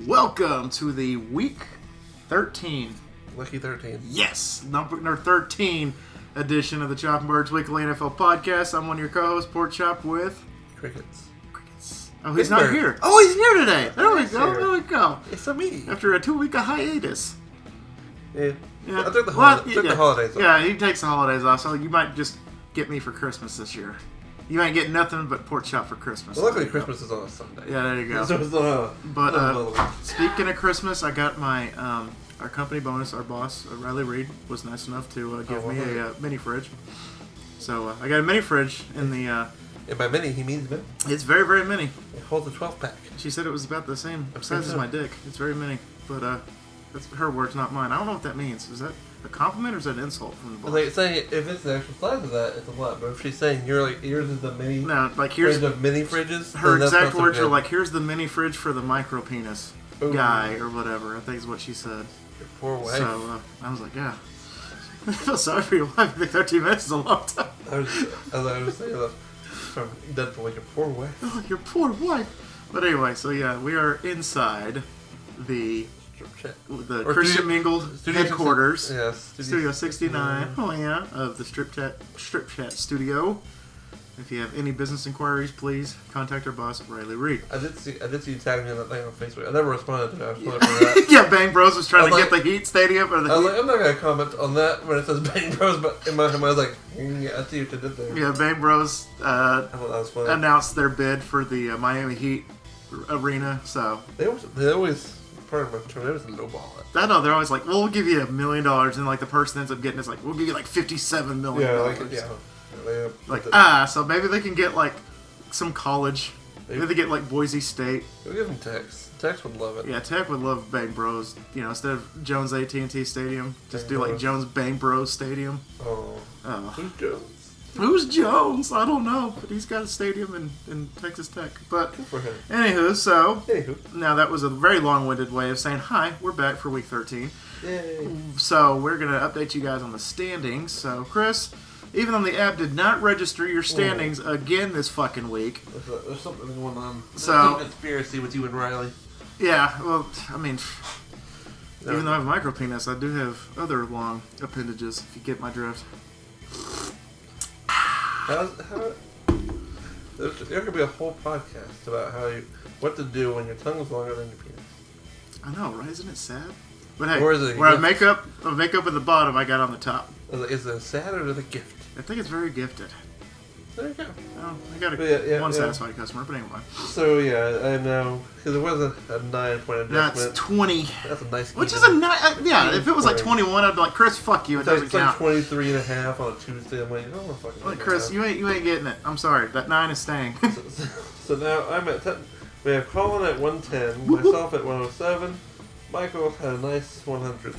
Welcome to the week 13. Lucky 13. Yes, number 13 edition of the Chop and Birds Weekly NFL Podcast. I'm one of your co-hosts, Pork Chop with... Crickets. Oh, he's not here. Oh, he's here today. There we go. Here. There we go. It's a me. After a 2-week hiatus. Yeah. Yeah. I took the holidays off. Yeah, he takes the holidays off, so you might just get me for Christmas this year. You might get nothing but Pork Chop for Christmas. Well, luckily Christmas is on a Sunday. Yeah, there you go. So it's not But speaking of Christmas, I got my our company bonus. Our boss, Riley Reed, was nice enough to give me a mini fridge. So I got a mini fridge in the... and by mini, he means mini. It's very, very mini. It holds a 12-pack. She said it was about the same size as my dick. It's very mini. But that's her words, not mine. I don't know what that means. Is that a compliment or is that an insult from the boss? Like saying if it's the actual size of that, it's a lot. But if she's saying yours is the mini, here's of mini fridges. Her exact words are like, "Here's the mini fridge for the micro penis guy or whatever." I think is what she said. Your poor wife. So I was like, yeah. I feel sorry for your wife. I think 13 minutes is a long time. I was saying that from Deadpool, like your poor wife. Oh, your poor wife. But anyway, so yeah, we are inside the Christian Mingle headquarters. Yes. Studio 69. Oh yeah, of the Strip Chat Studio. If you have any business inquiries, please contact our boss, Riley Reed. I did see you tagging me on that thing on Facebook. I never responded to it. I was pulling for that. Yeah, Bang Bros was trying to get the Heat Stadium. Or the I was like, I'm not going to comment on that when it says Bang Bros, but in my mind I was like, yeah, I see what you did there. Yeah, Bang Bros I thought that was funny. announced their bid for the Miami Heat arena, so... They always pardon my term, they always lowball it. I know, they're always like, well, we'll give you $1 million, and like the person ends up getting it's like, we'll give you like $57 million. So maybe they can get like some college. Maybe they get like Boise State. We'll give them Tex. Tex would love it. Yeah, Tech would love Bang Bros. You know, instead of Jones AT&T Stadium, just do like Jones Bang Bros Stadium. Oh. Who's Jones? Who's Jones? I don't know, but he's got a stadium in Texas Tech. But good for him. Anywho, now that was a very long-winded way of saying hi. We're back for week 13. Yay. So we're gonna update you guys on the standings. So Chris, even though the app did not register your standings again this fucking week, there's something going on. So conspiracy with you and Riley. Yeah, well, I mean, even though I have micro penis, I do have other long appendages. If you get my drift. There could be a whole podcast about what to do when your tongue is longer than your penis. I know, right? Isn't it sad? But hey, or is it where I make up at the bottom, I got on the top. Is it sad or is it a gift? I think it's very gifted. There you go. Oh, I got one satisfied customer, but anyway. So yeah, I know because it was a 9-point adjustment. That's 20. That's a nice. Which is a yeah. If it was like 21, I'd be like, Chris, fuck you. It doesn't count. It's like 23.5 on a Tuesday. I'm like, I don't want to fucking. Like, Chris, you ain't getting it. I'm sorry. That 9 is staying. So now I'm at 10. We have Colin at 110, myself at 107, Michael had a nice 100.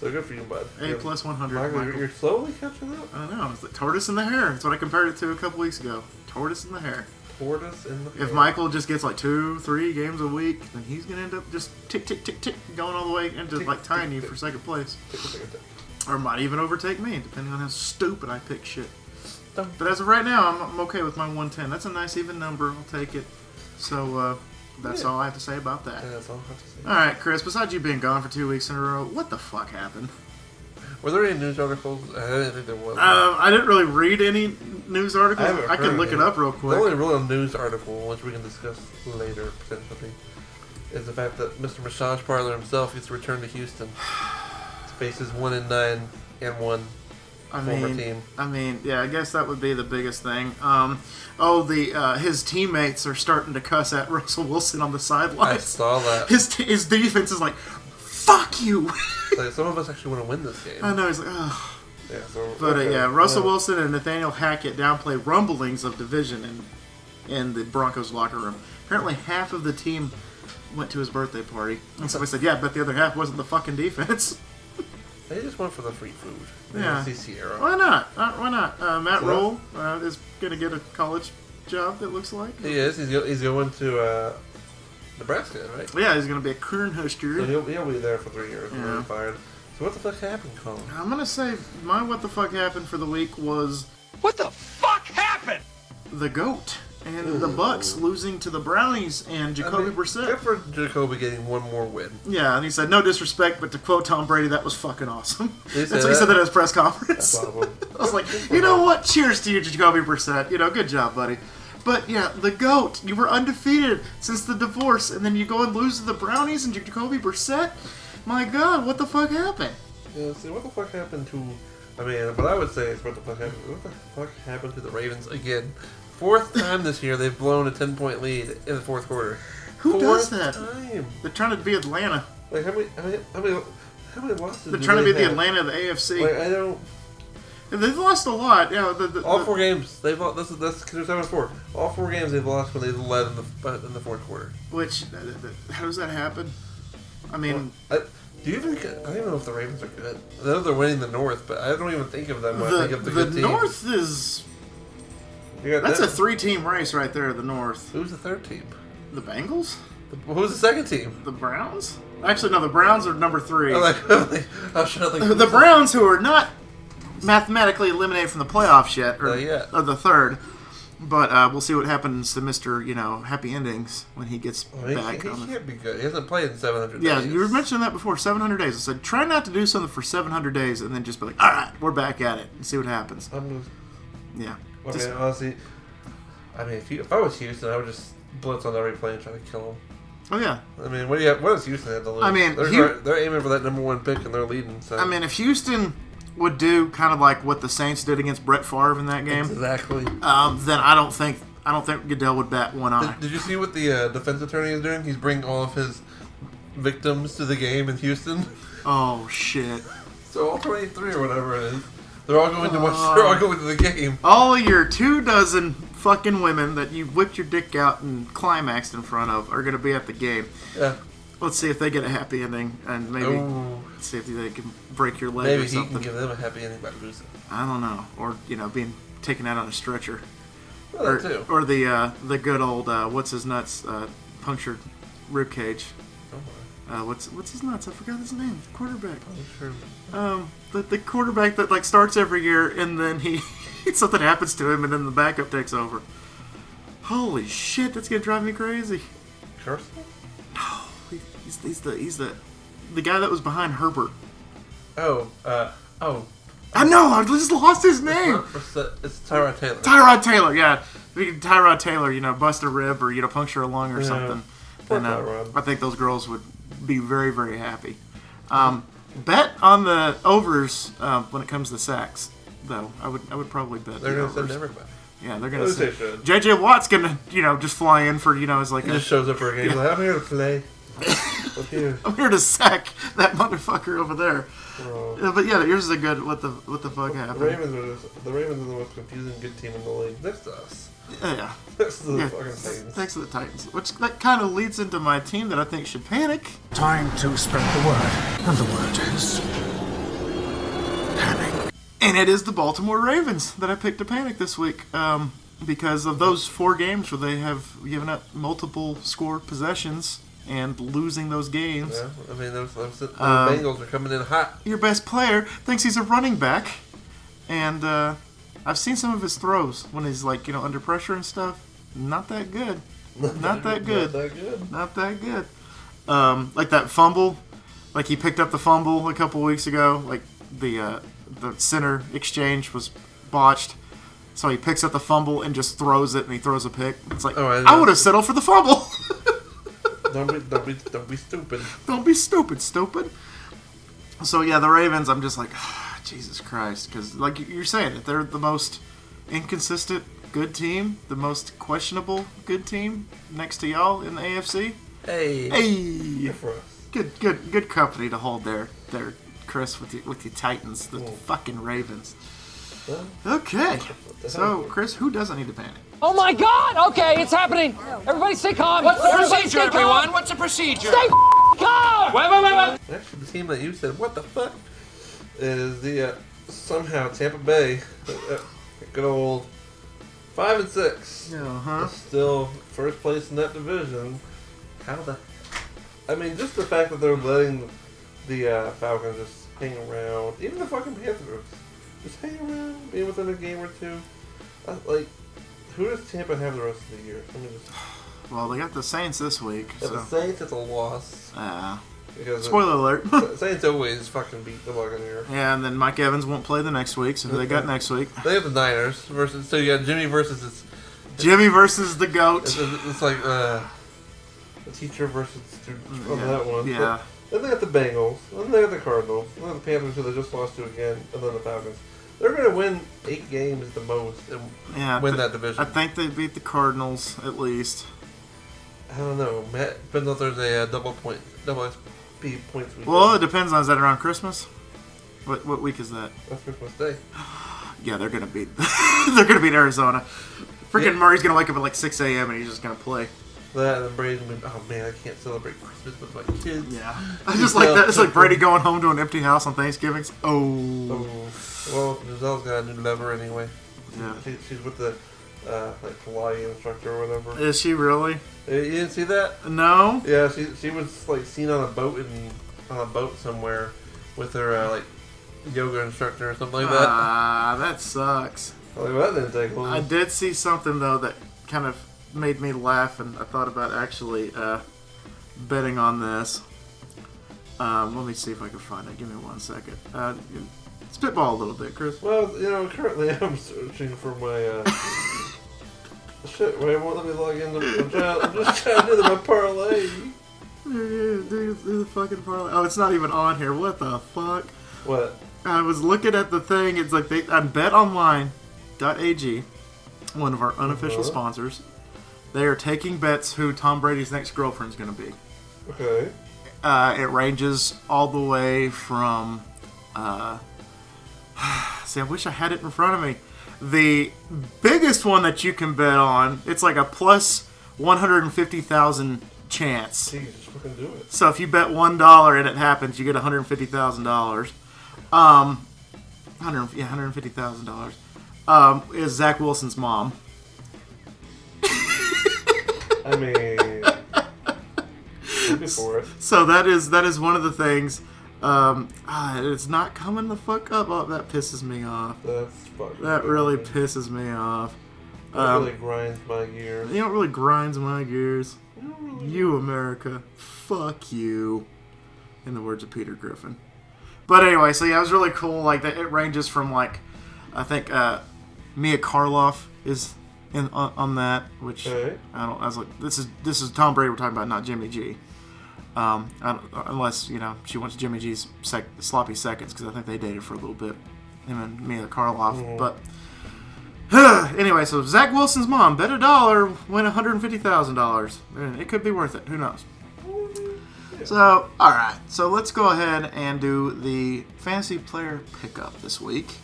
So good for you, bud. A plus 100. Michael, you're slowly catching up. I don't know. It's the tortoise in the hair. That's what I compared it to a couple weeks ago. Tortoise in the hair. Tortoise in the hair. If Michael just gets like 2-3 games a week, then he's gonna end up just tick, going all the way into like tying you for second place. Tick. Or might even overtake me, depending on how stupid I pick shit. But as of right now, I'm okay with my 110. That's a nice even number. I'll take it. So that's all I have to say about that. Yeah, that's all I have to say. All right, Chris. Besides you being gone for 2 weeks in a row, what the fuck happened? Were there any news articles? I didn't think there was. I didn't really read any news articles. I could look it up real quick. The only real news article, which we can discuss later potentially, is the fact that Mr. Massage Parlor himself gets to return to Houston. Faces 1-9 and 1 former team. I mean, yeah, I guess that would be the biggest thing. His teammates are starting to cuss at Russell Wilson on the sidelines. I saw that. His defense is like, fuck you. Like, some of us actually want to win this game. I know, he's like, ugh. Yeah, so, but Russell Wilson and Nathaniel Hackett downplay rumblings of division in the Broncos locker room. Apparently half of the team went to his birthday party. And somebody said, yeah, but the other half wasn't the fucking defense. They just went for the free food. Yeah. See Sierra. Why not? Why not? Matt Roll is going to get a college job, it looks like. He is. He's going to Nebraska, right? Yeah, he's going to be a Cornhusker. So he'll be there for 3 years and then fired. So what the fuck happened, Colin? I'm going to say my what the fuck happened for the week was... What the fuck happened? The GOAT. and the Bucks losing to the Brownies and Jacoby Brissett. Good for Jacoby getting one more win. Yeah, and he said, no disrespect, but to quote Tom Brady, that was fucking awesome. That's what he that? said at his press conference. That's awesome. I was like, you know what? Cheers to you, Jacoby Brissett. Good job, buddy. But yeah, the GOAT, you were undefeated since the divorce, and then you go and lose to the Brownies and Jacoby Brissett? My God, what the fuck happened? Yeah, see, what the fuck happened to... what I would say is what the fuck happened to the Ravens again. 4th time this year they've blown a 10-point lead in the 4th quarter. Who does that? Time. They're trying to be Atlanta. Like, how many losses They're trying to be the have? Atlanta of the AFC. Like, I don't... They've lost a lot. All 4 games they've lost. That's 7-4. All 4 games they've lost when they've led in the 4th quarter. Which, how does that happen? I mean, I don't even know if the Ravens are good. I know they're winning the North, but I don't even think of them when I think of the good teams. The North is... That's a 3-team race right there, the North. Who's the 3rd team? The Bengals? Who's the 2nd team? The Browns? Actually, no, the Browns are number 3. The Browns, who are not mathematically eliminated from the playoffs yet, or the 3rd. But we'll see what happens to Mr. Happy Endings when he gets back. He can't be good. He hasn't played in 700 days. Yeah, you were mentioning that before, 700 days. I said, try not to do something for 700 days and then just be like, all right, we're back at it, and see what happens. Yeah. Honestly, if I was Houston, I would just blitz on every play and try to kill him. Oh, yeah. What does Houston have to lose? They're aiming for that number 1 pick and they're leading. So. If Houston would do kind of like what the Saints did against Brett Favre in that game, exactly. Then I don't think Goodell would bat one eye. Did you see what the defense attorney is doing? He's bringing all of his victims to the game in Houston. Oh shit! So all 23 or whatever it is, they're all going to watch. They're all going to the game. All of your 24 fucking women that you whipped your dick out and climaxed in front of are going to be at the game. Yeah. Let's see if they get a happy ending, and maybe see if they can break your leg maybe or something. Maybe he can give them a happy ending by losing. I don't know. Or, being taken out on a stretcher. Well, that too. Or the good old, what's his nuts, punctured rib cage. Oh my. What's his nuts? I forgot his name. Quarterback. Oh, sure. The quarterback that starts every year, and then something happens to him, and then the backup takes over. Holy shit, that's going to drive me crazy. Carson? No. He's the guy that was behind Herbert. I know, I just lost his name. It's Tyrod Taylor. Tyrod Taylor, yeah. Tyrod Taylor, bust a rib or puncture a lung or something. And I think those girls would be very, very happy. Bet on the overs when it comes to sacks, though. I would probably bet. They're going to send everybody. Yeah, they're gonna say JJ Watt's gonna, just fly in for, as like he just shows up for a game. Like, I'm here to play. I'm here to sack that motherfucker over there. But yeah, here's a good what the fuck happened. The Ravens are the most confusing good team in the league. Next to us. Yeah. Next to the fucking Titans. Thanks to the Titans. Which that kind of leads into my team that I think should panic. Time to spread the word. And the word is panic. And it is the Baltimore Ravens that I picked to panic this week. Because of those 4 games where they have given up multiple score possessions and losing those games. Yeah, those Bengals are coming in hot. Your best player thinks he's a running back, and I've seen some of his throws when he's under pressure and stuff. Not that good. Not that good. Not that good. Like that fumble, like he picked up the fumble a couple weeks ago. Like the center exchange was botched. So he picks up the fumble and just throws it, and he throws a pick. It's like, I would have settled for the fumble. Don't be stupid. Don't be stupid. So yeah, the Ravens, I'm just like, Jesus Christ, because like you're saying, that they're the most inconsistent good team, the most questionable good team next to y'all in the AFC. Hey. Good for us. Good company to hold there, Chris, with the Titans, the fucking Ravens. Okay. So, Chris, who doesn't need to panic? Oh my God! Okay, it's happening. Everybody stay calm. What's the procedure, everyone? What's the procedure? Stay calm! Wait. Actually, the team that you said, what the fuck, is the somehow Tampa Bay, good old 5-6. Uh-huh. Still first place in that division. Just the fact that they're letting the Falcons just hang around, even the fucking Panthers, just hang around, be within a game or two. Who does Tampa have the rest of the year? Let me just... Well, they got the Saints this week. Yeah, So. the Saints, it's a loss. Because Spoiler alert. Saints always fucking beat the Buccaneers. Yeah, and then Mike Evans won't play the next week, so who they got next week? They have the Niners versus. So you got Jimmy versus. Jimmy versus the GOAT. It's like the teacher versus student on that one. Yeah. But then they got the Bengals. Then they got the Cardinals. Then the Panthers, who they just lost to again, and then the Falcons. They're going to win 8 games the most and win that division. I think they beat the Cardinals at least. I don't know. Matt been out there's a double SP points week. Well, it depends on, is that around Christmas? What week is that? That's Christmas Day. Yeah, they're gonna beat Arizona. Freaking Murray's gonna wake up at like 6 a.m. and he's just gonna play. That and Brady, oh man, I can't celebrate Christmas with my kids. Yeah, I just like that. It's like Brady going home to an empty house on Thanksgiving. Oh. Well, Giselle's got a new lover anyway. Yeah. She's with the like Pilates instructor or whatever. Is she really? You didn't see that? No. Yeah, she was like seen on a boat somewhere with her like yoga instructor or something like that. That sucks. Like, that didn't take long. I did see something though that kind of made me laugh, and I thought about actually betting on this. Let me see if I can find it. Give me 1 second. Spitball a little bit, Chris. Well, currently I'm searching for my shit. Wait, won't let me log in. I'm just trying to do my parlay. Do the fucking parlay. Oh, it's not even on here. What the fuck? What? I was looking at the thing. It's like on betonline.ag, one of our unofficial sponsors. They are taking bets who Tom Brady's next girlfriend's going to be. Okay. It ranges all the way from... see, I wish I had it in front of me. The biggest one that you can bet on, it's like a plus 150,000 chance. Jeez, just fucking do it. So if you bet $1 and it happens, you get $150,000. $150,000. Is Zach Wilson's mom. I mean, looking for it. So that is one of the things. It's not coming the fuck up. Oh, that pisses me off. That's fucking. That really pisses me off. That really grinds my gears. You know what really grinds my gears? You, America. Fuck you. In the words of Peter Griffin. But anyway, so yeah, it was really cool. Like that, it ranges from like, I think Mia Karloff is on that, which okay. I was like, this is Tom Brady we're talking about, not Jimmy G. Unless she wants Jimmy G's sloppy seconds, because I think they dated for a little bit, him and Mia Karloff. Mm-hmm. But anyway, so Zach Wilson's mom bet $1, win $150,000, and it could be worth it. Who knows? Yeah. So all right, so let's go ahead and do the fantasy player pickup this week.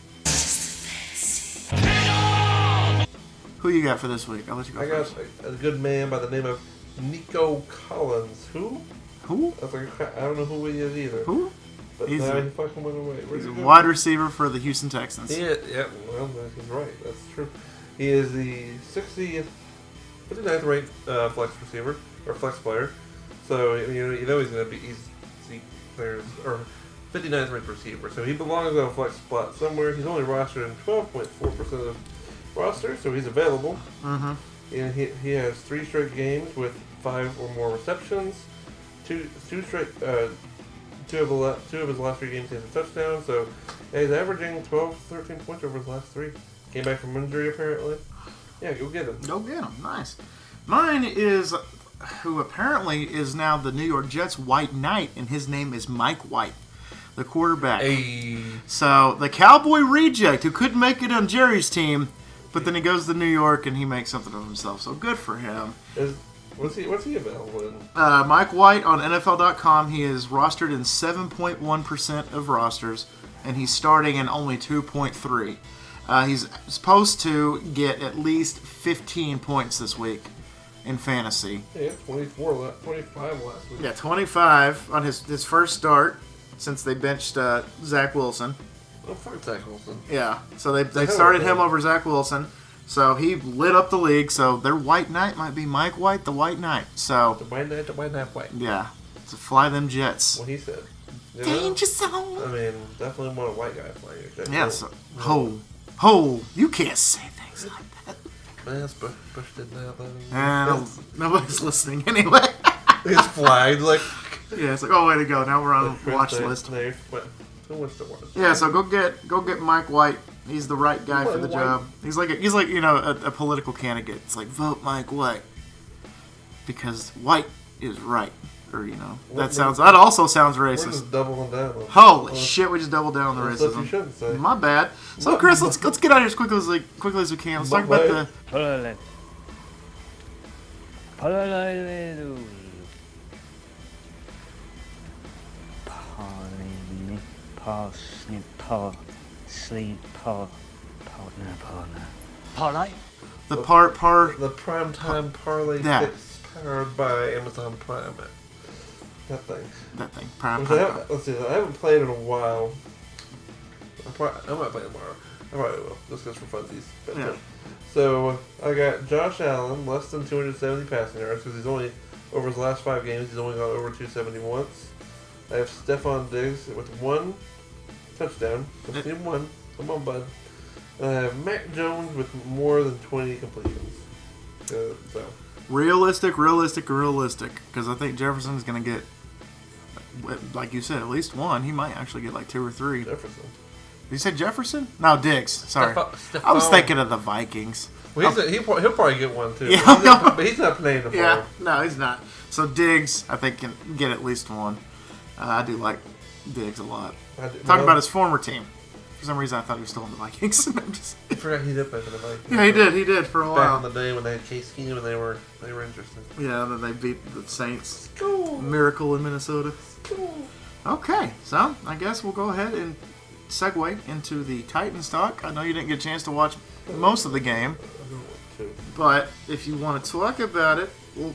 Who you got for this week? I'll let you go first. Got a good man by the name of Nico Collins. Who? I was like, I don't know who he is either. Who? But He's now he fucking went away. He's a wide receiver for the Houston Texans. Yeah, well, he's right. That's true. He is the 59th ranked flex receiver, or flex player. So, you know he's going to be easy players, or 59th ranked receiver. So he belongs on a flex spot somewhere. He's only rostered in 12.4% of the roster, so he's available. Mm-hmm. And he has 3 straight games with 5 or more receptions. Two of his last 3 games he has a touchdown. So yeah, he's averaging 12, 13 points over his last 3. Came back from injury apparently. Yeah, go get him. Go get him. Nice. Mine is who apparently is now the New York Jets' White Knight, and his name is Mike White, the quarterback. Hey. So the Cowboy reject who couldn't make it on Jerry's team, but then he goes to New York and he makes something of himself. So good for him. What's he available in? Mike White on NFL.com. He is rostered in 7.1% of rosters, and he's starting in only 2.3. He's supposed to get at least 15 points this week in fantasy. Yeah, 25 last week. Yeah, 25 on his first start since they benched Zach Wilson. Oh, fuck Zach Wilson. Yeah, so they started him over Zach Wilson. So he lit up the league. So their White Knight might be Mike White, the White Knight. So the White Knight. Yeah, to fly them Jets. What he said. Danger zone. I mean, definitely want a white guy flying your jet. Yeah. So, ho, you can't say things like that. Bush did that. Nobody's listening anyway. He's flagged like. Yeah, it's like, oh, way to go. Now we're on the watch list. Who wants to watch? Yeah, so go get Mike White. He's the right guy for the job. He's like a political candidate. It's like, vote Mike White because White is right, or that also sounds We're racist. just doubling down. Holy shit, we just doubled down on the Stuff you racism. shouldn't say. My bad. So Chris, let's get out of here as quickly as we can. Let's talk about the. Parlay? The The Primetime Parlay Yeah. picks powered by Amazon Prime. That thing. Prime. Let's see. I haven't played in a while. I might play tomorrow. I probably will. Just for funsies. But, Yeah. So I got Josh Allen, less than 270 passing yards because he's only over his last 5 games. He's only gone over 270 once. I have Stephon Diggs with 1 touchdown. Just need 1. Come on, bud. And I have Mac Jones with more than 20 completions. So Realistic. Because I think Jefferson's going to get, like you said, at least 1. He might actually get like 2 or 3. Jefferson. Did you say Jefferson? No, Diggs. Sorry. Stephon. I was thinking of the Vikings. Well, he'll probably get 1 too. Yeah. But he's not playing tomorrow. Yeah, no, he's not. So Diggs, I think, can get at least 1. I do like Diggs a lot. Talking about his former team. For some reason, I thought he was still in the Vikings. I forgot he did play for the Vikings. Yeah, he did for a while. Back in the day when they had Case Keenum and they were interesting. Yeah, and then they beat the Saints. Cool. Miracle in Minnesota. Cool. Okay, so I guess we'll go ahead and segue into the Titans talk. I know you didn't get a chance to watch most of the game, but if you want to talk about it, well,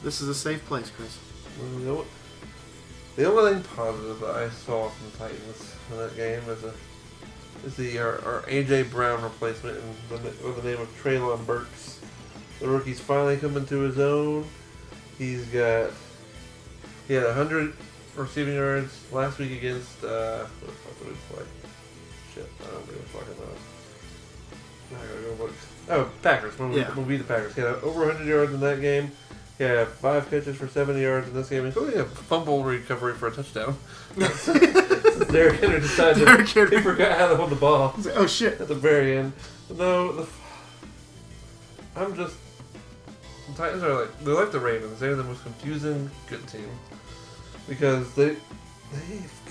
this is a safe place, Chris. You know what? The only thing positive that I saw from the Titans in that game is our AJ Brown replacement with the name of Treylon Burks. The rookie's finally coming to his own. He had 100 receiving yards last week against what the fuck did we play? Shit, I don't even fucking know. I gotta go look. Oh, Packers. We'll beat the Packers. He had over 100 yards in that game. He had 5 catches for 70 yards in this game, including a fumble recovery for a touchdown. Derrick Henry decided he forgot how to hold the ball. Oh shit! At the very end. The Titans are they're like the Ravens. They're the most confusing good team because they've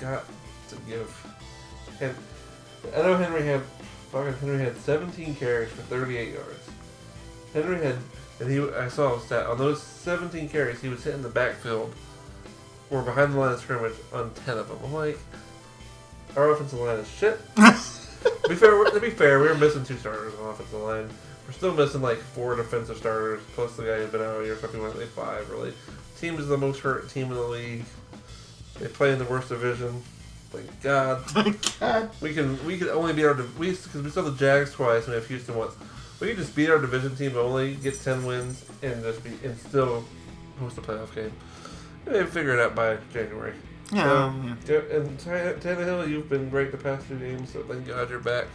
got to give. And I know Henry had 17 carries for 38 yards. I saw a stat on those 17 carries. He was hitting the backfield or behind the line of scrimmage on 10 of them. I'm like, our offensive line is shit. To be fair, we were missing 2 starters on the offensive line. We're still missing 4 defensive starters, plus the guy who's been out a year, so we went 5 really. Team is the most hurt team in the league. They play in the worst division. Thank God. Thank God. We can only beat because we saw the Jags twice and we have Houston once. We can just beat our division team only, get 10 wins, and still host a playoff game. Maybe figure it out by January. Yeah. And Tannehill, you've been great the past 2 games, so thank God you're back.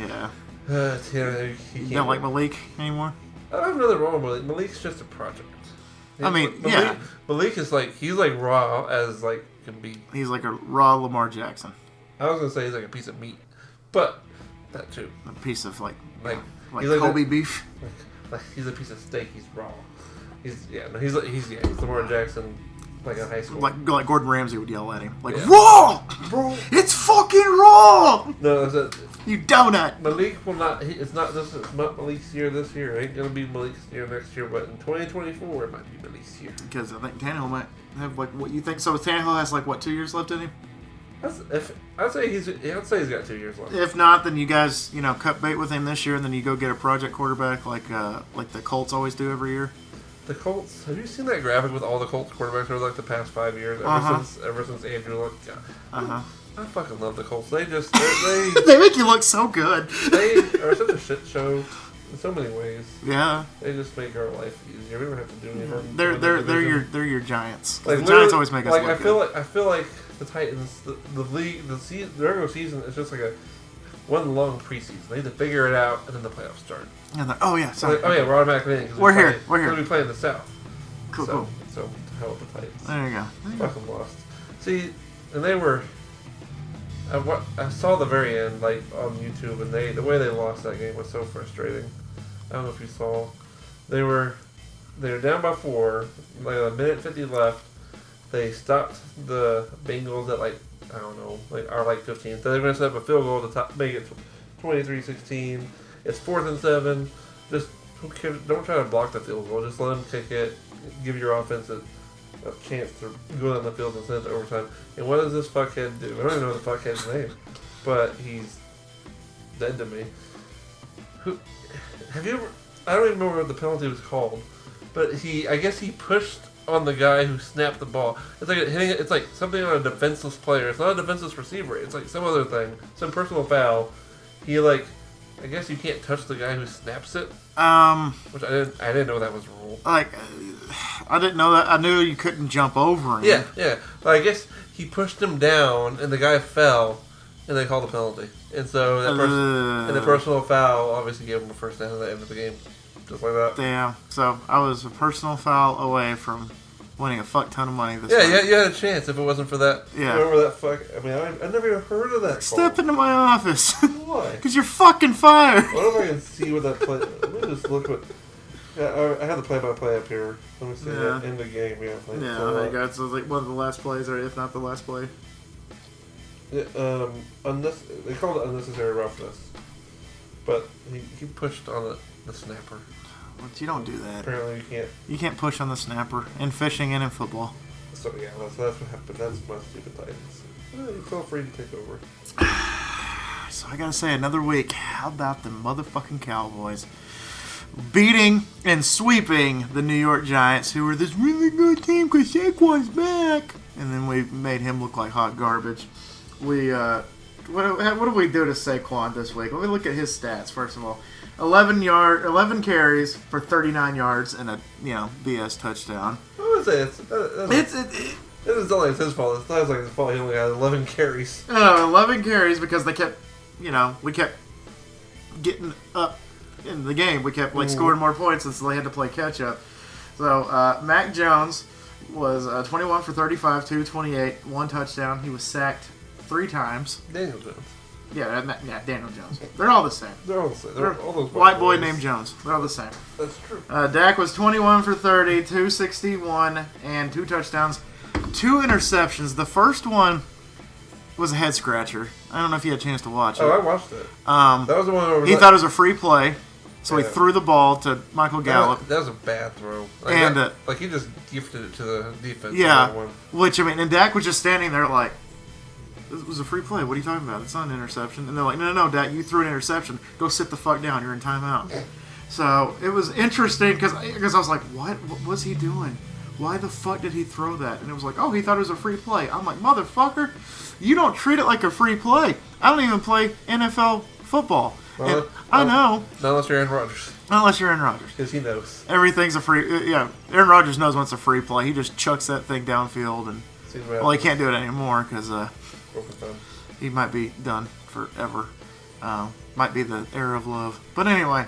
Yeah. Tannehill, You don't like Malik anymore? I don't have nothing wrong with Malik. Malik's just a project. Malik is he's raw as can be. He's like a raw Lamar Jackson. I was gonna say he's like a piece of meat, but that too. A piece of like he's Kobe beef. He's a piece of steak. He's raw. He's Lamar Jackson, in high school. Like Gordon Ramsay would yell at him, raw, bro. It's fucking raw. No, you donut. Malik will not. It's not Malik's year this year. It ain't gonna be Malik's year next year. But in 2024, it might be Malik's year. Because I think Tannehill might have what you think. So Tannehill has 2 years left in him. I'd say he's got 2 years left. If not, then you guys cut bait with him this year, and then you go get a project quarterback like the Colts always do every year. The Colts. Have you seen that graphic with all the Colts quarterbacks over the past 5 years? Ever since Andrew Luck. I fucking love the Colts. They just they make you look so good. They are such a shit show in so many ways. Yeah. They just make our life easier. We don't have to do anything. They're your Giants. The Giants always make us look good. I feel like the Titans, the league, the regular season is just one long preseason. They need to figure it out, and then the playoffs start. And oh yeah, sorry. Oh yeah, we're automatically in. We're here. We play in the South. Cool. So to hell with the Titans. There you go. Fucking lost. See, and they were. I saw the very end, like on YouTube, and the way they lost that game was so frustrating. I don't know if you saw. They were down by 4, like a minute 50 left. They stopped the Bengals at I don't know, our 15. So they're going to set up a field goal to make it 23-16. It's 4th and 7. Just who cares? Don't try to block the field goal. Just let them kick it. Give your offense a chance to go down the field and send it to overtime. And what does this fuckhead do? I don't even know the fuckhead's name, but he's dead to me. Have you ever? I don't even remember what the penalty was called, but I guess he pushed on the guy who snapped the ball. It's like hitting. It's like something on a defenseless player. It's not a defenseless receiver. It's like some other thing, some personal foul. He I guess you can't touch the guy who snaps it. Which I didn't know that was a rule. I didn't know that. I knew you couldn't jump over him. Yeah. But I guess he pushed him down, and the guy fell, and they called a penalty. And so and the personal foul obviously gave him a first down at the end of the game, just like that. Damn. So I was a personal foul away from winning a fuck ton of money this time. Yeah, you had a chance if it wasn't for that. Yeah. Whoever that fuck. I mean, I never even heard of that. Step into my office. Why? Because you're fucking fired. What if I can see what that play? Let me just look what. Yeah, I have the play-by-play up here. Let me see that end of game. Yeah, there you go. So it's one of the last plays, or if not the last play. Yeah, they called it unnecessary roughness, but he pushed on the snapper. But you don't do that. Apparently you can't. You can't push on the snapper in fishing and in football. So yeah, that's what happened. That's my stupid Titans. You feel free to take over. So I gotta say, another week. How about the motherfucking Cowboys beating and sweeping the New York Giants, who were this really good team because Saquon's back, and then we made him look like hot garbage. What did we do to Saquon this week? Let me look at his stats first of all. 11 carries for 39 yards and a BS touchdown. What was it? It was not like his fault. It's not like his fault. He only had 11 carries. No, 11 carries because they kept, we kept getting up in the game. We kept scoring more points, and so they had to play catch up. So Mac Jones was 21 for 35, 228, 1 touchdown. He was sacked 3 times. Daniel Jones. Yeah, Daniel Jones. They're all the same. They're all the same. They're all those white boy named Jones. They're all the same. That's true. Dak was 21 for 30, 261, and 2 touchdowns, 2 interceptions. The first one was a head scratcher. I don't know if you had a chance to watch it. Oh, I watched it. That was the one where he thought it was a free play, so he threw the ball to Michael Gallup. That was a bad throw. He just gifted it to the defense. Yeah, and Dak was just standing there like, it was a free play. What are you talking about? It's not an interception. And they're like, no, Dak, you threw an interception. Go sit the fuck down. You're in timeout. So it was interesting because I was like, what was he doing? Why the fuck did he throw that? And it was like, oh, he thought it was a free play. I'm like, motherfucker, you don't treat it like a free play. I don't even play NFL football. I know. Not unless you're Aaron Rodgers. Unless you're Aaron Rodgers. Because he knows. Everything's a free... Yeah, Aaron Rodgers knows when it's a free play. He just chucks that thing downfield. And he can't do it anymore because he might be done forever. Might be the era of love. But anyway,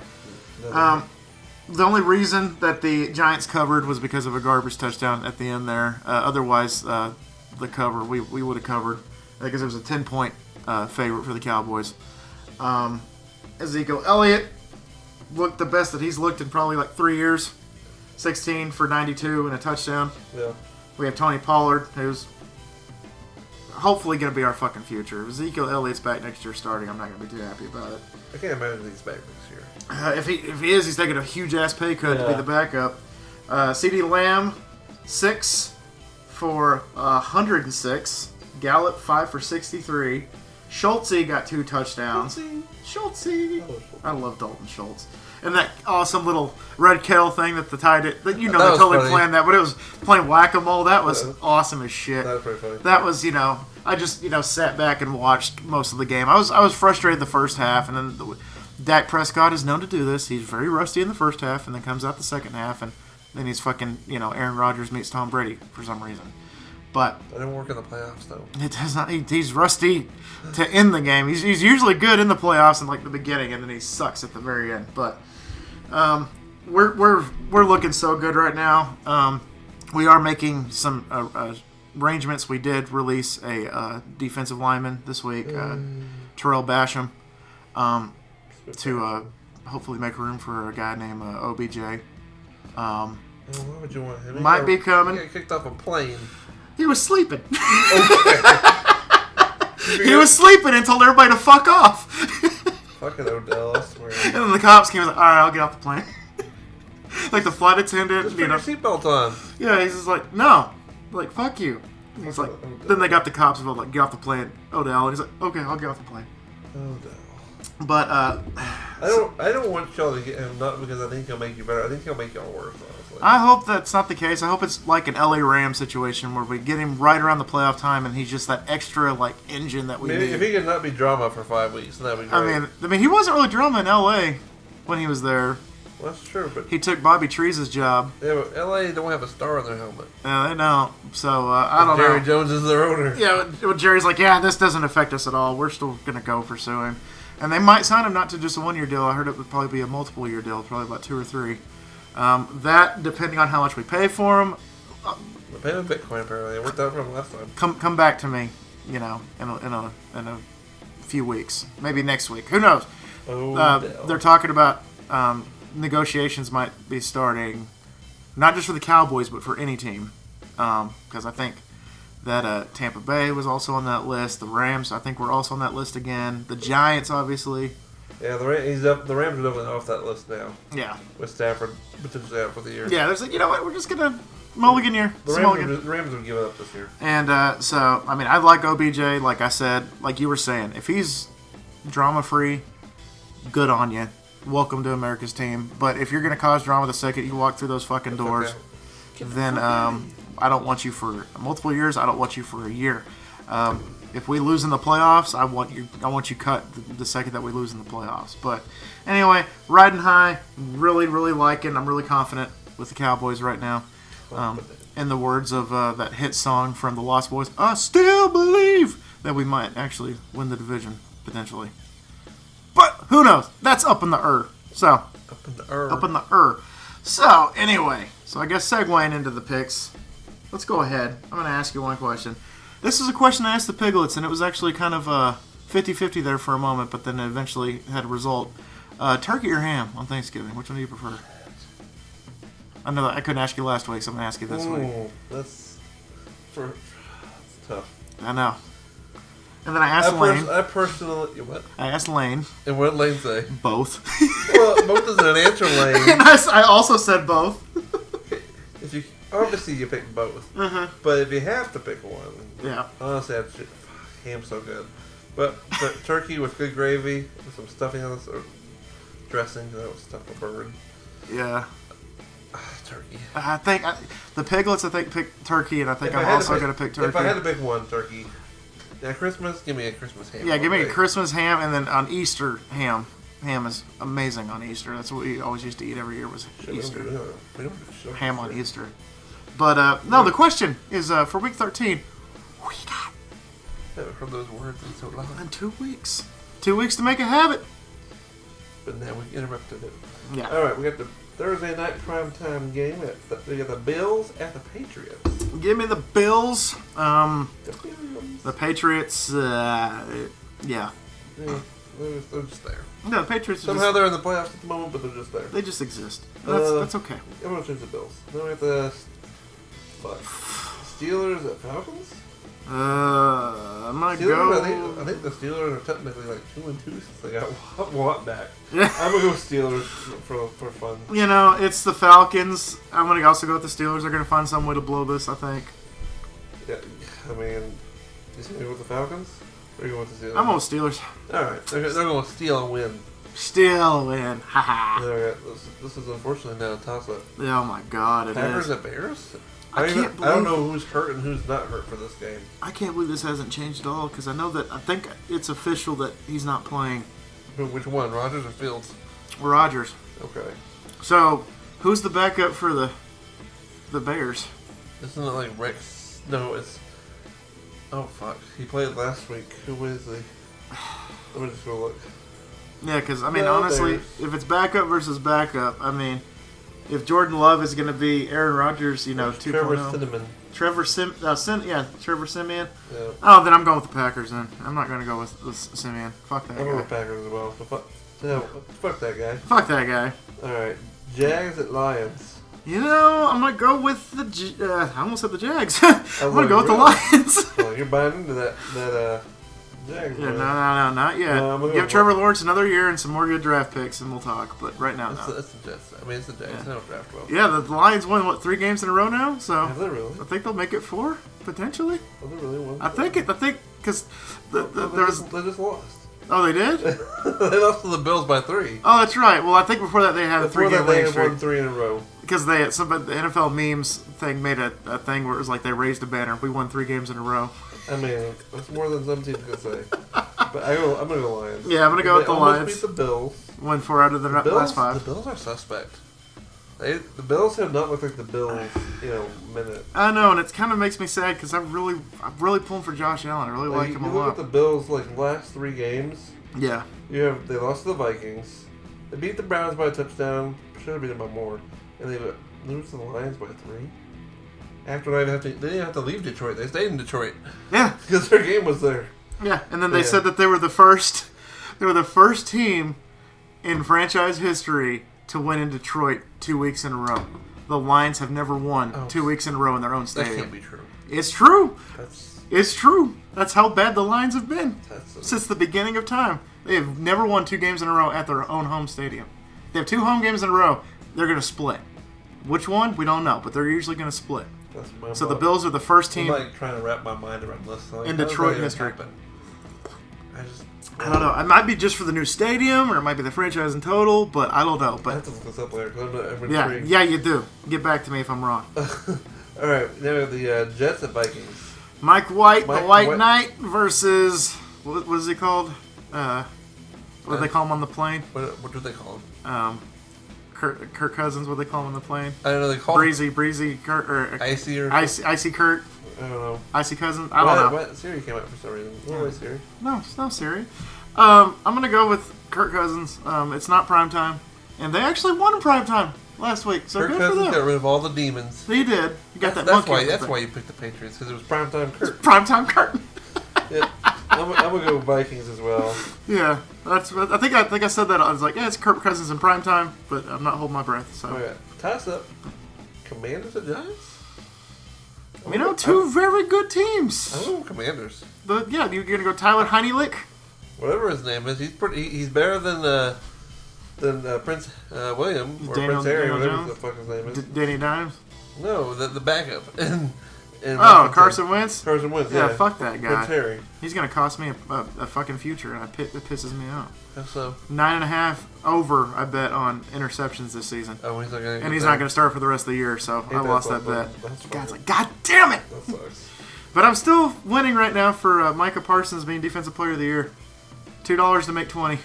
the only reason that the Giants covered was because of a garbage touchdown at the end there. Otherwise, the cover, we would have covered because it was a 10-point favorite for the Cowboys. Ezekiel Elliott looked the best that he's looked in probably 3 years. 16 for 92 and a touchdown. Yeah. We have Tony Pollard, who's hopefully going to be our fucking future. If Ezekiel Elliott's back next year starting, I'm not going to be too happy about it. I can't imagine he's back next year. If he is, he's taking a huge ass pay cut to be the backup. CeeDee Lamb, 6 for 106. Gallup, 5 for 63. Schultze got 2 touchdowns. Schultze. I love Dalton Schultz. And that awesome little red kettle thing that the tight end, they totally funny. Planned that, but it was playing whack-a-mole. That was awesome as shit. That was pretty funny. That was, I just, sat back and watched most of the game. I was frustrated the first half, and then Dak Prescott is known to do this. He's very rusty in the first half, and then comes out the second half, and then he's fucking, Aaron Rodgers meets Tom Brady for some reason. But I didn't work in the playoffs though. it does not. He's rusty to end the game. He's usually good in the playoffs in like the beginning, and then he sucks at the very end. But we're looking so good right now. We are making some arrangements. We did release a defensive lineman this week, Terrell Basham, to hopefully make room for a guy named OBJ. Why would you want him? Might be coming. He got kicked off a plane. He was sleeping. Okay. He was sleeping and told everybody to fuck off. Fucking Odell, I swear. And then the cops came and was like, all right, I'll get off the plane. Like the flight attendant. Just put your seatbelt on. Yeah, he's just like, no. Like, fuck you. He's like, then they got the cops and were like, get off the plane, Odell. And he's like, okay, I'll get off the plane. Odell. But, I don't want y'all to get him, not because I think he'll make you better. I think he'll make y'all worse, honestly. I hope that's not the case. I hope it's like an LA Rams situation where we get him right around the playoff time and he's just that extra, like, engine that we need. If he could not be drama for 5 weeks, then that'd be great. I mean, he wasn't really drama in LA when he was there. Well, that's true, but He took Bobby Trees' job. yeah, but LA don't have a star on their helmet. Yeah, they don't. So, I don't know. Jerry Jones is their owner. Yeah, but Jerry's like, yeah, this doesn't affect us at all. We're still going to go pursue him. And they might sign him not to just a one-year deal. I heard it would probably be a multiple-year deal, probably about 2 or 3. That, depending on how much we pay for him, We paid with Bitcoin, apparently. It worked out for him last time. come back to me, in a few weeks. Maybe next week. Who knows? They're talking about negotiations might be starting, not just for the Cowboys, but for any team. Because I think that Tampa Bay was also on that list. The Rams, I think, were also on that list again. The Giants, obviously. Yeah, the Rams are definitely off that list now. Yeah. With Stafford potentially out for the year. Yeah, there's like, you know what, we're just going to mulligan here. The Rams would give it up this year. And so, I mean, I like OBJ, like I said, like you were saying. If he's drama-free, good on you. Welcome to America's team. But if you're going to cause drama the second you walk through those fucking doors, then I don't want you for multiple years. I don't want you for a year. If we lose in the playoffs, I want you cut the second that we lose in the playoffs. But anyway, riding high, really, really liking. I'm really confident with the Cowboys right now. In the words of that hit song from the Lost Boys, I still believe that we might actually win the division potentially. But who knows? That's up in the So Up in the So anyway, I guess segueing into the picks. Let's go ahead. I'm going to ask you one question. This is a question I asked the Piglets, and it was actually kind of 50-50 there for a moment, but then eventually had a result. Turkey or ham on Thanksgiving? Which one do you prefer? I know that I couldn't ask you last week, so I'm going to ask you this week. That's tough. I know. And then I asked Lane. I asked Lane. And what did Lane say? Both. Well, both isn't an answer, Lane. And I also said both. Obviously, you pick both. But if you have to pick one, honestly, ham's so good. But turkey with good gravy, with some stuffing on this, or dressing, that was stuff a bird. Yeah. Turkey. I think the Piglets, pick turkey, and I think I'm also going to pick turkey. If I had to pick one, turkey. Now, Christmas, give me a Christmas ham. Yeah, give me a Christmas ham, and then on Easter, ham. Ham is amazing on Easter. That's what we always used to eat every year was Easter. We don't ham on Easter. But, no, the question is, for week 13, who you got? I haven't heard those words in so long. In 2 weeks. 2 weeks to make a habit. But now we interrupted it. Yeah. All right, we got the Thursday night primetime game. We got the Bills at the Patriots. Give me the Bills. The Patriots, yeah. Yeah, they're just there. No, the Patriots somehow they're in the playoffs at the moment, but they're just there. They just exist. That's okay. Everyone chooses the Bills. Then we have the Steelers at Falcons. I'm gonna Steelers, go. I think the Steelers are technically like 2-2 since they got Watt back. I'm gonna go with Steelers for fun. You know, it's the Falcons. I'm gonna also go with the Steelers. They're gonna find some way to blow this, I think. Yeah, I mean, you see me with the Falcons? Or are you going with the Steelers? I'm going with Steelers. All right, they're going to steal and win. Steal and win, haha. This is unfortunately now a toss-up. Oh my God, it Packers is. at Bears. I don't know who's hurt and who's not hurt for this game. I can't believe this hasn't changed at all because I think it's official that he's not playing. Which one, Rodgers or Fields? Rodgers. Okay. So, who's the backup for the Bears? Isn't it like Rex No, it's... Oh, fuck. He played last week. Who is he? Let me just go look. Yeah, because, I mean, honestly, if it's backup versus backup, I mean, if Jordan Love is going to be Aaron Rodgers, 2.0. Trevor Cinnamon. Trevor Simeon. Yeah. Oh, then I'm going with the Packers then. I'm not going to go with Simeon. Fuck that I'm guy. going with Packers as well. So fuck that guy. Fuck that guy. Alright. Jags at Lions. I'm going to go with the... I almost said the Jags. I'm going to go with the Lions. Oh, you're buying into that Jags. Yeah, no, not yet. No, Give Trevor Lawrence another year and some more good draft picks, and we'll talk. But right now, no. It's the Jets. I mean, it's the Jags. Yeah. They don't draft well. Yeah, the Lions won, 3 games in a row now? So Have they really? I think they'll make it 4, potentially. Have they really won? I think, because there was... They just lost. Oh, they did? They lost to the Bills by 3. Oh, that's right. Well, I think before that they had a 3-game winning They streak. won 3 in a row. Because the NFL memes thing made a thing where it was like they raised a banner. We won 3 games in a row. I mean, that's more than some teams could say. But I'm going to go Lions. Yeah, I'm going to go with the Lions. They almost beat the Bills. Won 4 out of the last 5. The Bills are suspect. The Bills have not looked like the Bills, minute. I know, and it kind of makes me sad because I'm really pulling for Josh Allen. I really like him a You look lot. at the Bills, last 3 games. Yeah. They lost to the Vikings. They beat the Browns by a touchdown. Should have beat them by more. And they lose to the Lions by 3. After they didn't have to leave Detroit. They stayed in Detroit. Yeah. Because their game was there. Yeah, and then they said that they were the first team in franchise history to win in Detroit 2 weeks in a row. The Lions have never won 2 weeks in a row in their own stadium. That can't be true. It's true. That's It's true. That's how bad the Lions have been That's since the beginning of time. They have never won 2 games in a row at their own home stadium. They have 2 home games in a row. They're going to split. Which one? We don't know, but they're usually going to split. So the Bills are the first team I'm trying to wrap my mind around this. in Detroit history. I I don't know. It might be just for the new stadium, or it might be the franchise in total, but I don't know. I But have to look this up later because I'm yeah, intrigued. yeah, you do. Get back to me if I'm wrong. All right, now we have the Jets at Vikings. Mike White, the Mike White White. Knight versus what is he called? What do they call him on the plane? What do they call him? Kirk Cousins. What do they call him on the plane? I don't know. They call Breezy Kurt or Icy Kurt. I don't know. Icy Cousins. I don't know. What Siri came out for some reason? What was Siri? No, it's no Siri. I'm gonna go with Kirk Cousins. It's not primetime, and they actually won in primetime last week, so Kirk good Cousins for got them. rid of all the demons. He did. You got that. That's monkey why you picked the Patriots because it was primetime Kirk. Primetime Kirk. Yeah, I'm gonna go with Vikings as well. Yeah, that's. I think I said that. I was like, yeah, it's Kirk Cousins in primetime, but I'm not holding my breath. So. All right, toss up. Commanders at Giants. Two very good teams. I'm going with Commanders. You're gonna go Tyler Heinelich. Whatever his name is, he's better than Prince William or Daniel- Prince Harry, Daniel whatever Jones? the fuck his name is. Danny Dimes. No, the backup. Carson Wentz. Carson Wentz. Yeah, Yeah, fuck that guy. Prince Harry. He's gonna cost me a fucking future, and it pisses me off. How so? 9.5 over, I bet, on interceptions this season. Oh, he's not gonna. And he's not going to start for the rest of the year, so I lost that bet. That's God's like, God damn it! That sucks. But I'm still winning right now for Micah Parsons being Defensive Player of the Year. $2 to make 20.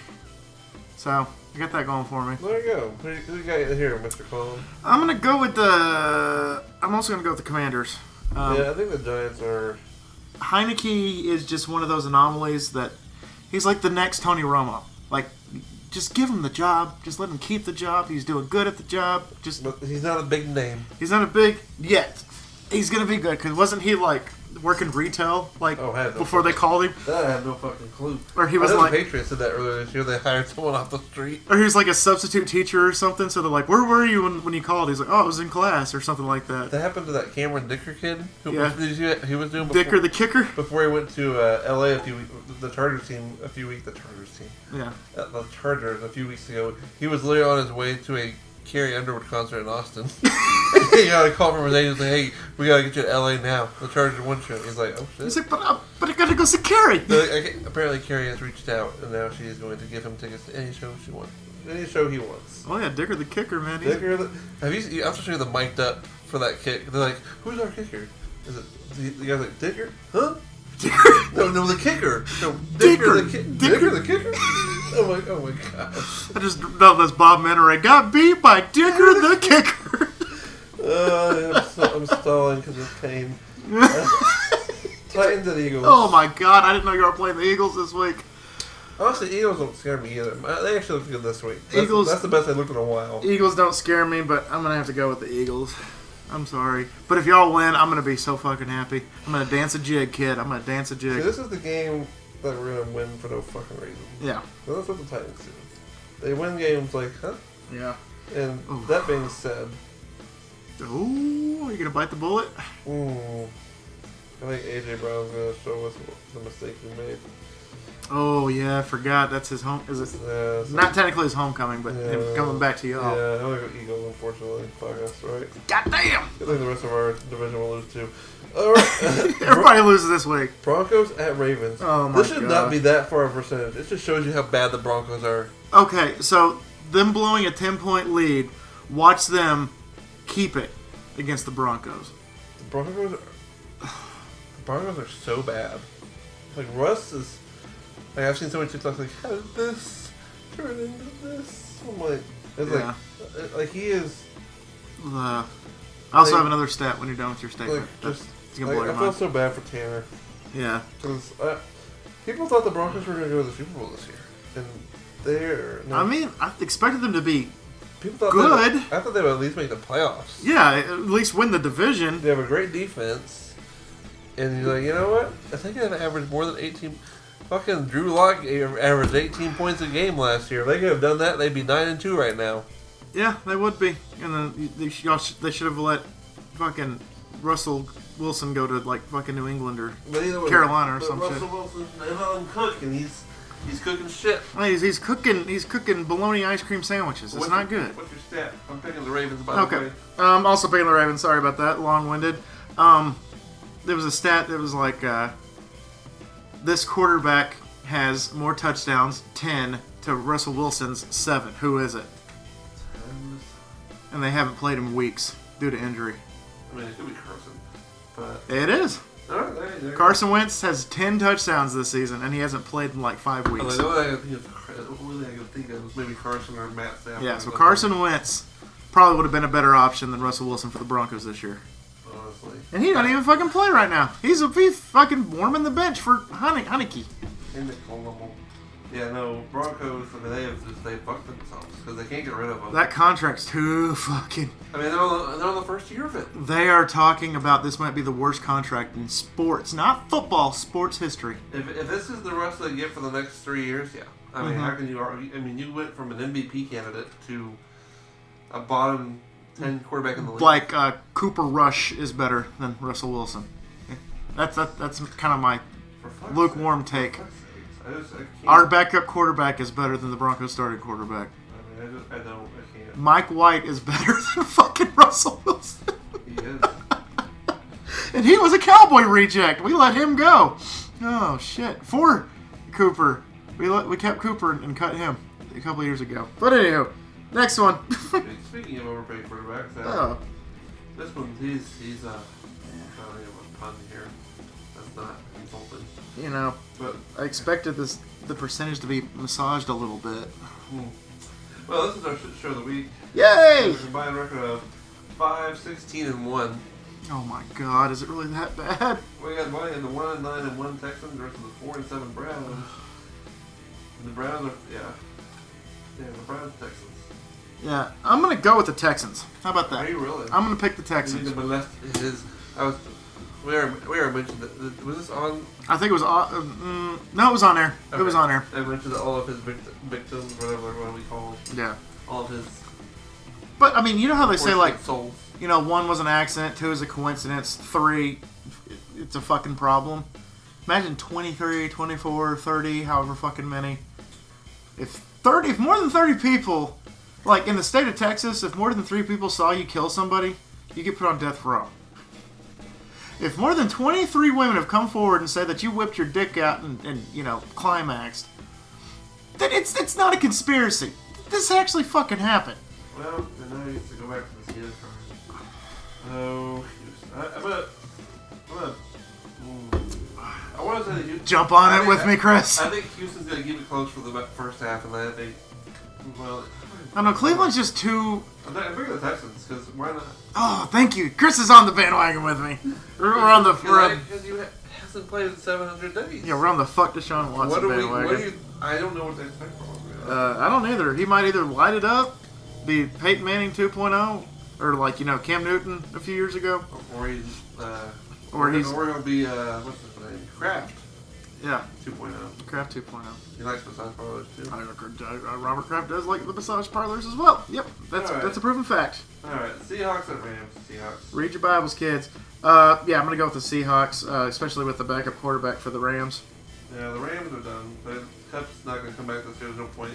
So, I got that going for me. There you go. Who you got here, Mr. Collins? I'm going to go with I'm also going to go with the Commanders. Yeah, I think the Giants are... Heineke is just one of those anomalies that he's like the next Tony Romo. Like, just give him the job. Just let him keep the job. He's doing good at the job. But he's not a big name. He's not a big yet. He's gonna be good because wasn't he like working retail before they called him? That I have no fucking clue. Or he was I know like the Patriots did that earlier this year. They hired someone off the street. Or he was like a substitute teacher or something. So they're like, "Where were you when you called?" He's like, "Oh, I was in class" or something like that. That happened to that Cameron Dicker kid. Yeah. Did you see what he was doing before, Dicker the kicker. before he went to LA the Chargers team a few weeks. The Chargers team. Yeah. The Chargers a few weeks ago. He was literally on his way to a Carrie Underwood concert in Austin. He got a call from his agent saying, "Hey, we gotta get you to LA now. The Chargers won show." He's like, "Oh shit." He's like, "But I gotta go see Carrie." Apparently, Carrie has reached out, and now she is going to give him tickets to any show she wants, any show he wants. Oh yeah, Dicker the kicker, man. Have you? I'm sure they're mic'd up for that kick. They're like, "Who's our kicker? Is it the guy's like Dicker? Huh? Dicker? No, the kicker. No, Dicker. Dicker the kicker. Oh my god. I just know this Bob Menneray got beat by Dicker the kicker. I'm stalling because of pain. Titans and Eagles. Oh my god, I didn't know you were playing the Eagles this week. Honestly, Eagles don't scare me either. They actually look good this week. That's the best they looked in a while. Eagles don't scare me, but I'm going to have to go with the Eagles. I'm sorry. But if y'all win, I'm going to be so fucking happy. I'm going to dance a jig, kid. I'm going to dance a jig. See, this is the game that we're going to win for no fucking reason. Yeah. So that's what the Titans do. They win games like, huh? Yeah. And that being said... Ooh, are you going to bite the bullet? I think A.J. Brown's going to show us the mistake we made. Oh, yeah, I forgot. That's his home. Is it? Not technically his homecoming, but him coming back to y'all. Yeah, I'm going to go Eagles, unfortunately. Fuck us, right? Goddamn! I think the rest of our division will lose, too. All right. Everybody loses this week. Broncos at Ravens. Oh, my God. This should not be that far of a percentage. It just shows you how bad the Broncos are. Okay, so them blowing a 10-point lead, watch them keep it against the Broncos. The Broncos are so bad. Like, Russ is... Like, I've seen so many TikToks like, how did this turn into this? I'm like... It's like he is... I also have another stat when you're done with your statement. Like, it's gonna blow your I feel mind. so bad for Tanner. Yeah. Because people thought the Broncos were going to go to the Super Bowl this year. And they're... I mean, I expected them to be people thought good. I thought they would at least make the playoffs. Yeah, at least win the division. They have a great defense. And you're like, you know what? I think they've averaged more than 18... Fucking Drew Lock averaged 18 points a game last year. If they could have done that, they'd be 9-2 right now. Yeah, they would be. And then they should have let fucking Russell Wilson go to like fucking New England or Carolina or some shit. Russell Wilson and Cook, and he's cooking shit. He's cooking bologna ice cream sandwiches. It's not good. What's your stat? I'm picking the Ravens by the way. Okay. Also picking the Ravens. Sorry about that. Long-winded. There was a stat that was like this quarterback has more touchdowns, 10, to Russell Wilson's 7. Who is it? And they haven't played in weeks due to injury. I mean, it could be Carson, but... It is. All right, there Carson Wentz has 10 touchdowns this season, and he hasn't played in like 5 weeks. The only thing I could think of was maybe Carson or Matt Stafford. Yeah, so Carson Wentz probably would have been a better option than Russell Wilson for the Broncos this year. Honestly. And he doesn't even fucking play right now. He's fucking warming the bench for Heineke. Yeah, no, Broncos, I mean, they fucked themselves because they can't get rid of them. That contract's too fucking... I mean, they're on the first year of it. They are talking about this might be the worst contract in sports, not football, sports history. If this is the rest they get for the next 3 years, yeah. I mean, how can you argue? I mean, you went from an MVP candidate to a bottom 10 quarterback in the league. Like Cooper Rush is better than Russell Wilson. That's kind of my lukewarm take. Our backup quarterback is better than the Broncos starting quarterback. I mean, I can't. Mike White is better than fucking Russell Wilson. He is. And he was a Cowboy reject. We let him go. Oh, shit. For Cooper. We kept Cooper and cut him a couple years ago. But anywho, next one. Speaking of overpaid quarterbacks, this one, he's trying to give a pun here. That's not insulting. You know, but I expected the percentage to be massaged a little bit. Well, this is our show of the week. Yay! A combined record of 5-16-1. Oh my God, is it really that bad? We got money in the 1-9-1 Texans versus the 4-7 Browns. And the Browns are the Browns Texans. Yeah, I'm gonna go with the Texans. How about that? Are you really? I'm gonna pick the Texans. We already mentioned that. Was this on? I think it was on. No, it was on there. Okay. It was on there. I mentioned all of his victims, whatever we call them. Yeah. All of his. But I mean, you know how they say like, souls. 1 was an accident, 2 is a coincidence, 3, it's a fucking problem. Imagine 23, 24, 30, however fucking many. If more than 30 people, like in the state of Texas, if more than 3 people saw you kill somebody, you get put on death row. If more than 23 women have come forward and said that you whipped your dick out and climaxed, then it's not a conspiracy. This actually fucking happened. Well, then now you have to go back to this gift card. Oh, I want to say that Houston... Jump on it with me, Chris. I think Houston's going to keep it close for the first half, and then I don't know. Cleveland's just too. I think the Texans, because why not? Oh, thank you. Chris is on the bandwagon with me. We're on the. Because he hasn't played in 700 days. Yeah, we're on the fuck Deshaun Watson bandwagon. I don't know what to expect from him. I don't either. He might either light it up, be Peyton Manning 2.0, or like Cam Newton a few years ago, or he'll be what's his name? Kraft. Yeah. 2.0. Kraft 2.0. He likes massage parlors too. Robert Kraft does like the massage parlors as well. Yep, that's a proven fact. All right, Seahawks at Rams. Seahawks. Read your Bibles, kids. Yeah, I'm gonna go with the Seahawks, especially with the backup quarterback for the Rams. Yeah, the Rams are done. The Cup's not gonna come back this year. There's no point.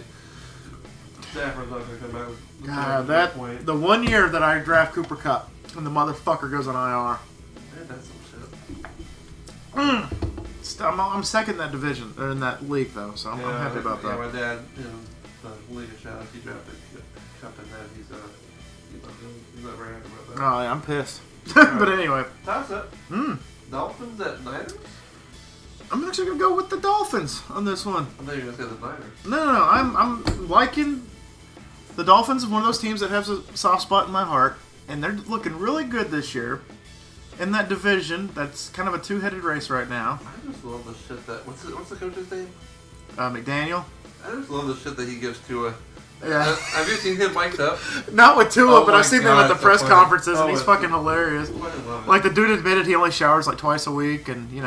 Stafford's not gonna come back. The 1 year that I draft Cooper Kupp and the motherfucker goes on IR. Man, that's some shit. I'm second in that division or in that league though, so I'm happy about that. Yeah, my dad, the league of shout, he drafted Kupp in that. He's not very happy about that. Oh yeah, I'm pissed. But anyway. Toss up. Dolphins at Niners? I'm actually gonna go with the Dolphins on this one. I thought you were gonna say the Niners. No. I'm liking the Dolphins. One of those teams that has a soft spot in my heart, and they're looking really good this year. In that division, that's kind of a two-headed race right now. I just love the shit that... What's the coach's name? McDaniel. I just love the shit that he gives Tua. Yeah. Have you seen him mic'd up? Not with Tua, but I've seen him at the so press funny. conferences, and he's fucking hilarious. I love it. Like, the dude admitted he only showers like twice a week, and, he's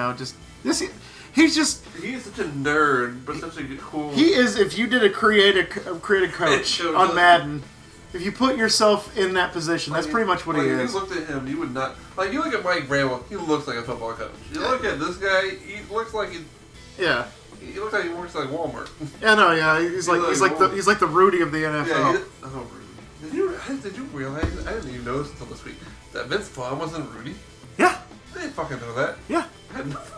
just... He is such a nerd, but such a cool... He is, if you did a creative coach on Madden... If you put yourself in that position, that's pretty much what he is. If you looked at him, you would not... Like, you look at Mike Vrabel, he looks like a football coach. You look at this guy, he looks like he... Yeah. He looks like he works like Walmart. Yeah, no, yeah. He's like the Rudy of the NFL. Yeah, Rudy. Did you realize, I didn't even notice until this week, that Vince Vaughn wasn't Rudy? Yeah. I didn't fucking know that. Yeah.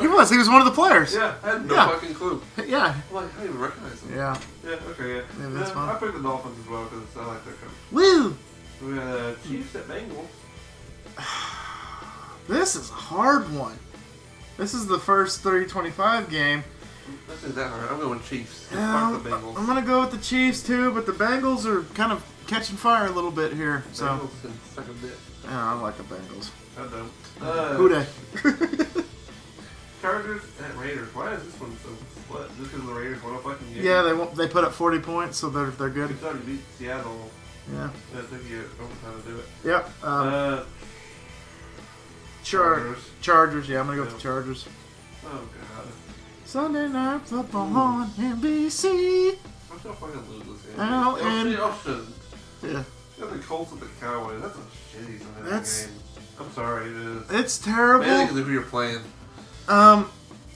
He was one of the players. Yeah, I had no fucking clue. Yeah. I'm like, I didn't even recognize him. Yeah. Yeah, okay, yeah. That's fine. I picked the Dolphins as well because I like their coach. Woo! We got Chiefs at Bengals. This is a hard one. This is the first 30-25 game. This is that hard. I'm going Chiefs. Yeah, Fuck the Bengals. I'm going to go with the Chiefs too, but the Bengals are kind of catching fire a little bit here. So. Bengals can suck a bit. Yeah, I like the Bengals. I don't. Who dey? Chargers at Raiders. Why is this one so split? Just because the Raiders won a fucking game? Yeah, they put up 40 points, so they're good. Kentucky beat Seattle. Yeah. It took you overtime to do it. Yep. Chargers. Yeah, I'm gonna go with the Chargers. Oh god. Sunday night football on NBC. I'm still fucking lose this game. Y'all shouldn't. Yeah. You got the Colts with the Cowboys. That's a shitty Sunday night game. I'm sorry, it is. It's terrible. Mainly because of who you're playing.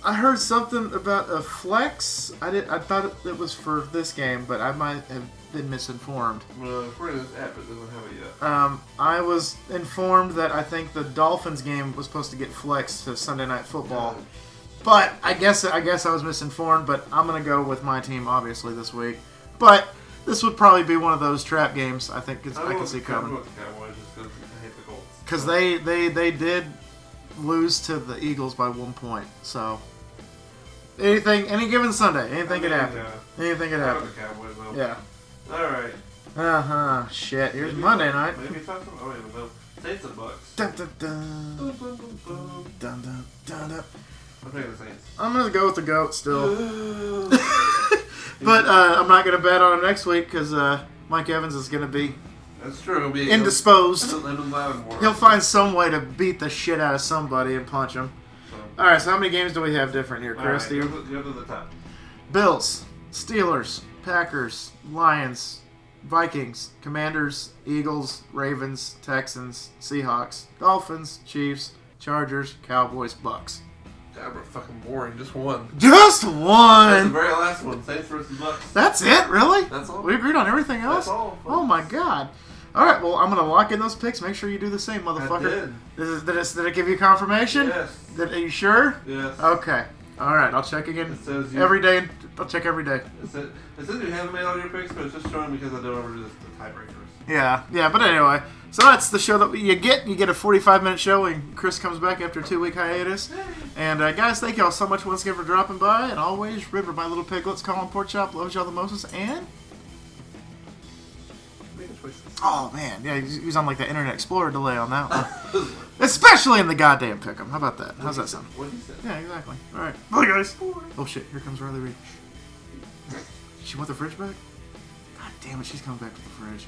I heard something about a flex. I thought it was for this game, but I might have been misinformed. According to this app, it doesn't have it yet. I was informed that I think the Dolphins game was supposed to get flexed to Sunday Night Football. But I guess I was misinformed, but I'm going to go with my team, obviously, this week. But this would probably be one of those trap games I think I can see coming. I'm going with the Cowboys just because I hate the Colts. Because they did lose to the Eagles by 1 point. So, any given Sunday, anything could happen. Yeah. Anything could happen. The Cowboys, though. Yeah. Alright. Shit. Here's Monday night. Maybe talk some. I don't even know. Saints and Bucks. Dun, dun, dun. Boom, boom, boom, boom. Dun, dun, dun, dun. I'm taking the Saints. I'm going to go with the GOAT still. But I'm not going to bet on him next week because Mike Evans is going to be That's true. indisposed. He'll He'll find some way to beat the shit out of somebody and punch him. All right, so how many games do we have different here, Chris? Right, go to the top. Bills, Steelers, Packers, Lions, Vikings, Commanders, Eagles, Ravens, Texans, Seahawks, Dolphins, Chiefs, Chargers, Cowboys, Bucks. God, we're fucking boring. Just one. Just That's the one! very last one. Saints versus Bucks. That's it, really? That's all. We agreed on everything else? That's all. Oh my god. Alright, well, I'm going to lock in those picks. Make sure you do the same, motherfucker. I did. Did it give you confirmation? Yes. Are you sure? Yes. Okay. Alright, I'll check again It says every day. I'll check every day. It says you haven't made all your picks, but it's just showing because I don't ever do the tiebreakers. Yeah, but anyway. So that's the show that you get. You get a 45-minute show when Chris comes back after a 2-week hiatus. And guys, thank y'all so much once again for dropping by. And always, River, my little piglets, calling pork chop, loves y'all the most. And Oh man, yeah, he was on like the Internet Explorer delay on that one. Especially in the goddamn pick'em. How about that? How's that sound? Yeah, exactly. All right, bye guys. Oh shit, here comes Riley Reed. She want the fridge back? God damn it, she's coming back with the fridge.